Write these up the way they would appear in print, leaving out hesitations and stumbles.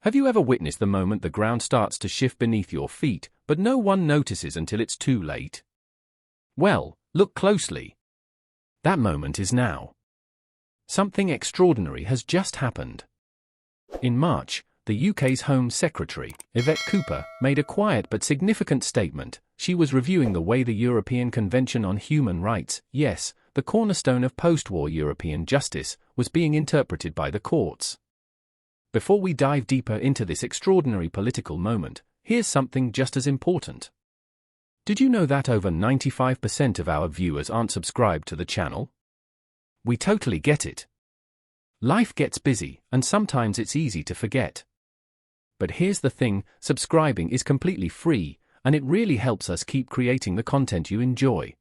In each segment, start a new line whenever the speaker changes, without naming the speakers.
Have you ever witnessed the moment the ground starts to shift beneath your feet, but no one notices until it's too late? Well, look closely. That moment is now. Something extraordinary has just happened. In March, the UK's Home Secretary, Yvette Cooper, made a quiet but significant statement. She was reviewing the way the European Convention on Human Rights, yes, the cornerstone of post-war European justice, was being interpreted by the courts. Before we dive deeper into this extraordinary political moment, here's something just as important. Did you know that over 95% of our viewers aren't subscribed to the channel? We totally get it. Life gets busy, and sometimes it's easy to forget. But here's the thing, subscribing is completely free, and it really helps us keep creating the content you enjoy.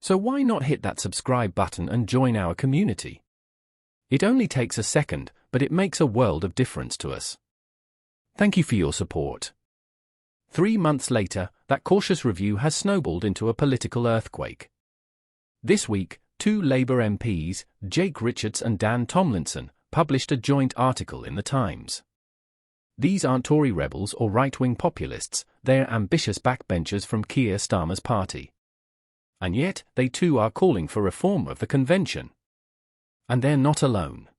So why not hit that subscribe button and join our community? It only takes a second, but it makes a world of difference to us. Thank you for your support. 3 months later, that cautious review has snowballed into a political earthquake. This week, 2 Labour MPs, Jake Richards and Dan Tomlinson, published a joint article in The Times. These aren't Tory rebels or right-wing populists, they're ambitious backbenchers from Keir Starmer's party. And yet, they too are calling for reform of the convention. And they're not alone.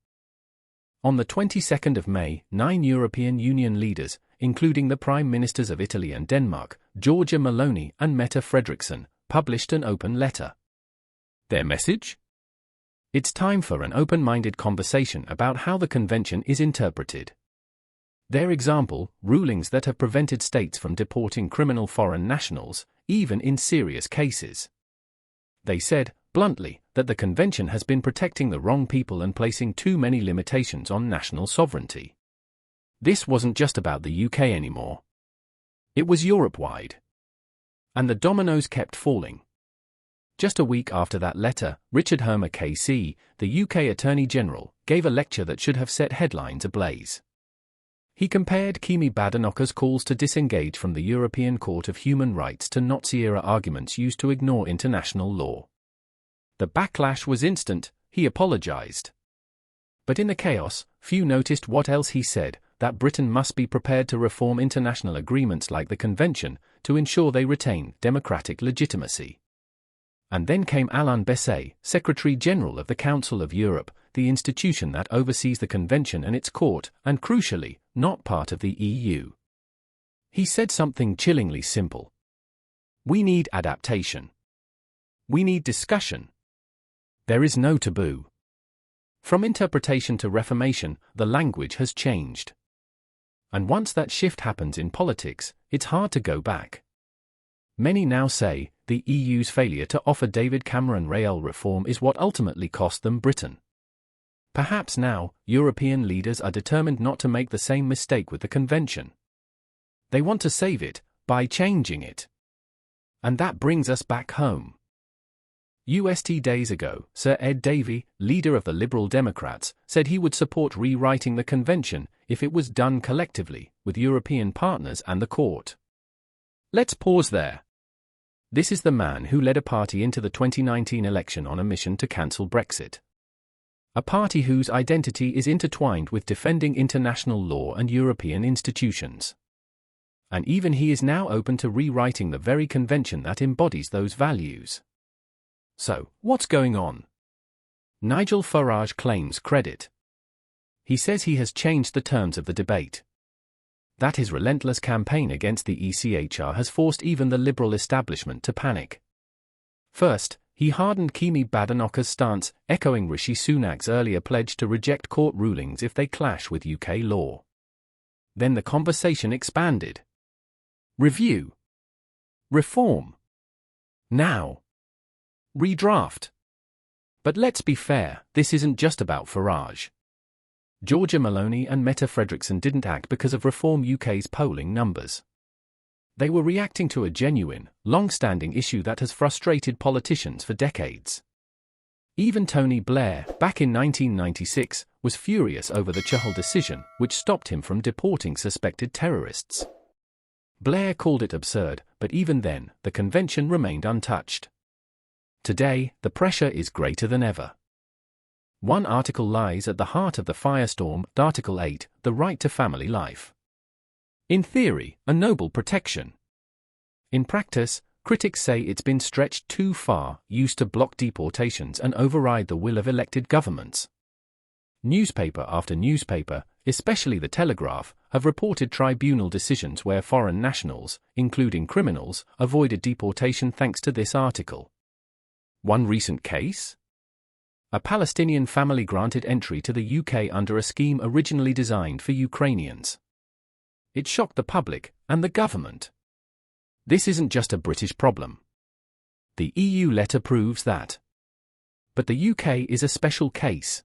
On the 22nd of May, 9 European Union leaders, including the Prime Ministers of Italy and Denmark, Giorgia Meloni and Mette Frederiksen, published an open letter. Their message? It's time for an open-minded conversation about how the convention is interpreted. Their example, rulings that have prevented states from deporting criminal foreign nationals, even in serious cases. They said, bluntly, that the convention has been protecting the wrong people and placing too many limitations on national sovereignty. This wasn't just about the UK anymore. It was Europe-wide. And the dominoes kept falling. Just a week after that letter, Richard Hermer KC, the UK Attorney General, gave a lecture that should have set headlines ablaze. He compared Keir Badenoch's calls to disengage from the European Court of Human Rights to Nazi-era arguments used to ignore international law. The backlash was instant, he apologized. But in the chaos, few noticed what else he said, that Britain must be prepared to reform international agreements like the Convention, to ensure they retain democratic legitimacy. And then came Alain Berset, Secretary-General of the Council of Europe, the institution that oversees the Convention and its court, and crucially, not part of the EU. He said something chillingly simple. We need adaptation. We need discussion. There is no taboo. From interpretation to reformation, the language has changed. And once that shift happens in politics, it's hard to go back. Many now say, the EU's failure to offer David Cameron rail reform is what ultimately cost them Britain. Perhaps now, European leaders are determined not to make the same mistake with the convention. They want to save it, by changing it. And that brings us back home. Days ago, Sir Ed Davey, leader of the Liberal Democrats, said he would support rewriting the convention if it was done collectively, with European partners and the court. Let's pause there. This is the man who led a party into the 2019 election on a mission to cancel Brexit. A party whose identity is intertwined with defending international law and European institutions. And even he is now open to rewriting the very convention that embodies those values. So, what's going on? Nigel Farage claims credit. He says he has changed the terms of the debate. That his relentless campaign against the ECHR has forced even the Liberal establishment to panic. First, he hardened Keir Badenoch's stance, echoing Rishi Sunak's earlier pledge to reject court rulings if they clash with UK law. Then the conversation expanded. Review. Reform. Now. Redraft. But let's be fair, this isn't just about Farage. Giorgia Meloni and Mette Frederiksen didn't act because of Reform UK's polling numbers. They were reacting to a genuine, long-standing issue that has frustrated politicians for decades. Even Tony Blair, back in 1996, was furious over the Whitehall decision, which stopped him from deporting suspected terrorists. Blair called it absurd, but even then, the convention remained untouched. Today, the pressure is greater than ever. One article lies at the heart of the firestorm, Article 8, the right to family life. In theory, a noble protection. In practice, critics say it's been stretched too far, used to block deportations and override the will of elected governments. Newspaper after newspaper, especially the Telegraph, have reported tribunal decisions where foreign nationals, including criminals, avoided deportation thanks to this article. One recent case? A Palestinian family granted entry to the UK under a scheme originally designed for Ukrainians. It shocked the public and the government. This isn't just a British problem. The EU letter proves that. But the UK is a special case.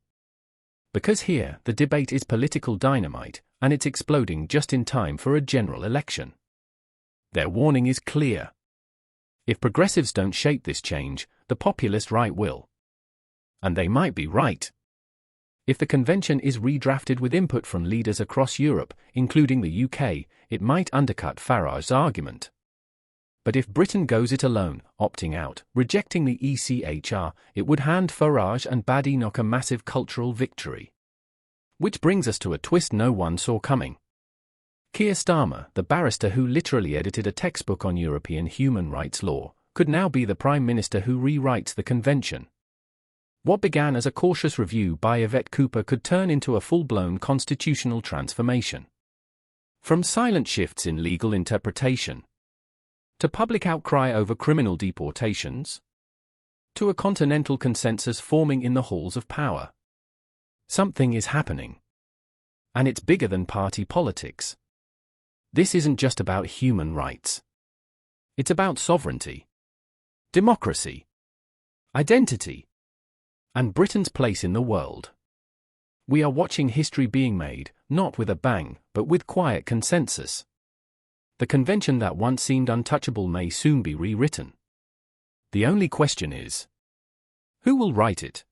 Because here, the debate is political dynamite, and it's exploding just in time for a general election. Their warning is clear. If progressives don't shape this change, the populist right will. And they might be right. If the convention is redrafted with input from leaders across Europe, including the UK, it might undercut Farage's argument. But if Britain goes it alone, opting out, rejecting the ECHR, it would hand Farage and Badenoch a massive cultural victory. Which brings us to a twist no one saw coming. Keir Starmer, the barrister who literally edited a textbook on European human rights law, could now be the Prime Minister who rewrites the convention. What began as a cautious review by Yvette Cooper could turn into a full-blown constitutional transformation. From silent shifts in legal interpretation, to public outcry over criminal deportations, to a continental consensus forming in the halls of power. Something is happening. And it's bigger than party politics. This isn't just about human rights. It's about sovereignty, democracy, identity, and Britain's place in the world. We are watching history being made, not with a bang, but with quiet consensus. The convention that once seemed untouchable may soon be rewritten. The only question is, who will write it?